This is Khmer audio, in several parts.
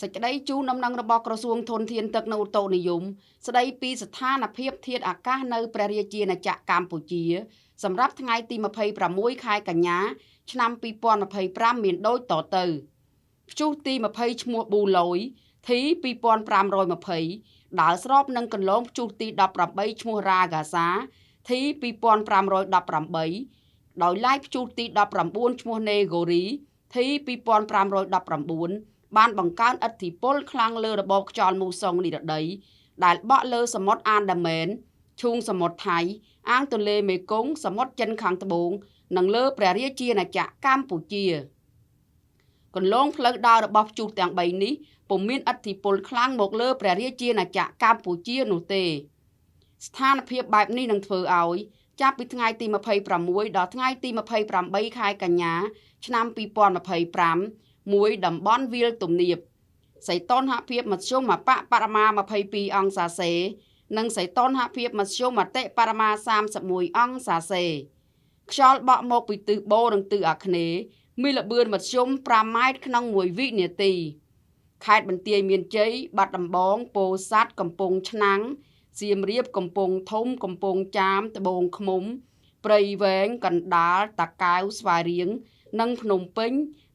សេចក្តីជូនដំណឹងរបស់ក្រសួងធនធានទឹកនៅឧតុនិយមស្តីពីស្ថានភាពធាតុអាកាសនៅព្រះរាជាណាចក្រកម្ពុជាសម្រាប់ថ្ងៃទី26ខែកញ្ញាឆ្នាំ2025មានដូចតទៅព្យុះទី20ឈ្មោះប៊ូឡុយធី2520ដែលស្របនឹងកន្លងព្យុះទី18ឈ្មោះរ៉ាហ្គាសាធី2518ដោយឡែកព្យុះទី19ឈ្មោះណេហ្គូរីធី2519បានបង្កើនឥទ្ធិពលខ្លាំងលើរបបខ្យល់មូសុងនិរដីដែលបក់លើសមុទ្រអានដាមែនឈូងសមុទ្រថៃអាងទន្លេមេគង្គសមុទ្រចិនខាងត្បូងនិងលើព្រះរាជាណាចក្រកម្ពុជាកន្លងផ្លូវដើររបស់ព្យុះទាំង3នេះពុំមានឥទ្ធិពលខ្លាំងមកលើព្រះរាជាណាចក្រកម្ពុជានោះទេស្ថានភាពបែបនេះនឹងធ្វើឲ្យចាប់ពីថ្ងៃទី26ដល់ថ្ងៃទី28ខែកញ្ញាឆ្នាំ2025មួយតំបន់វាលទំនាបសីតុណ្ហភាពមធ្យមបមា22អង្សាសេនិងសីតុណ្ហភាពមធ្យមបមា31អង្សាសេខ្យល់បក់មកពីទិសបូរនិងទិសអាគ្នេយ៍មានល្បឿនមធ្យម5ម៉ែត្រក្នុង1វិនាទីខេត្តបន្ទាយមានជ័យបាត់ដំបងពោធិ៍សាត់កំពង់ឆ្នាំងសៀមរាបកំពង់ធំកំពង់ចាមត្បូងឃ្មុំព្រៃវែងកណ្ដាលតាកែវស្វាយរៀងនិងភ្នំពេញ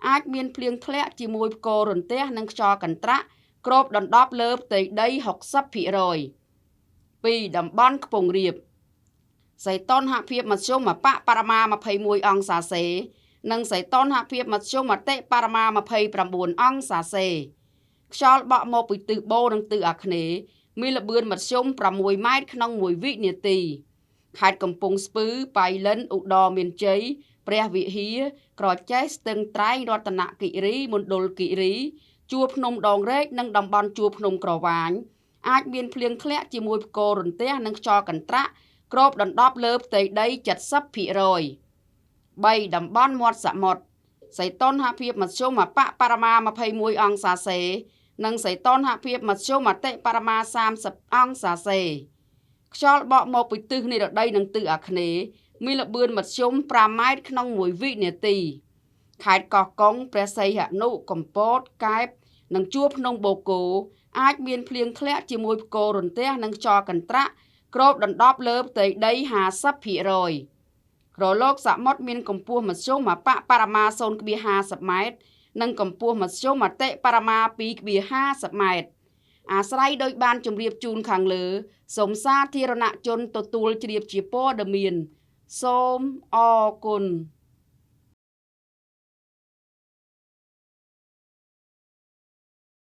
អាចមានភ្លៀងធ្លាក់ជាមួយផ្គររន្ទះនិងខ្យល់កន្ត្រាក់គ្របដណ្ដប់លើផ្ទៃដី 60% ពីតំបន់ខ្ពង់រាបសីតុណ្ហភាពមធ្យមបមា21អង្សាសេនិងសីតុណ្ហភាពមធ្យមបមា29អង្សាសេខ្យល់បក់មកពីទិសបូរនិងទិសអាគ្នេយ៍មានល្បឿនមធ្យម6ម៉ែត្រក្នុង1វិនាទីខេត្តកំពង់ស្ពឺប៉ៃលិនឧត្តរមានជ័យព្រះវិហារក្រចេះស្ទឹងត្រែងរតនគិរីមណ្ឌលគិរីជួរភ្នំដងរែកនិងតំបន់ជួរភ្នំក្រវាញអាចមានភ្លៀងធ្លាក់ជាមួយផ្គររន្ទះនិងខ្យល់កន្ត្រាក់គ្របដណ្ដប់លើផ្ទៃដី 70% 3តំបន់មាត់សមុទ្រសីតុណ្ហភាពមធ្យមបមា21អង្សាសេនិងសីតុណ្ហភាពមធ្យមបមា30អង្សាសេខ្យល់បក់មកពីទិសនិរដីនិងទិសអាគ្នេយ៍មានល្បឿនមធ្យម5ម៉ែត្រក្នុង1វិនាទីខេត្តកោះកុងព្រះសីហនុកំពតកែបនិងជួរភ្នំបូកគោអាចមានភ្លៀងធ្លាក់ជាមួយផ្គររន្ទះនិងខ្យល់កន្ត្រាក់គ្របដណ្ដប់លើផ្ទៃដី 50% រលកសមុទ្រមានកម្ពស់មធ្យមបមា 0.50 ម៉ែត្រនិងកម្ពស់មធ្យមបមា 2.50 ម៉ែត្រអាស្រ័យដោយបានជម្រាបជូនខាងលើសូមសាធារណជនទទួលជ្រាបជាព័ត៌មានសូមអរគុណ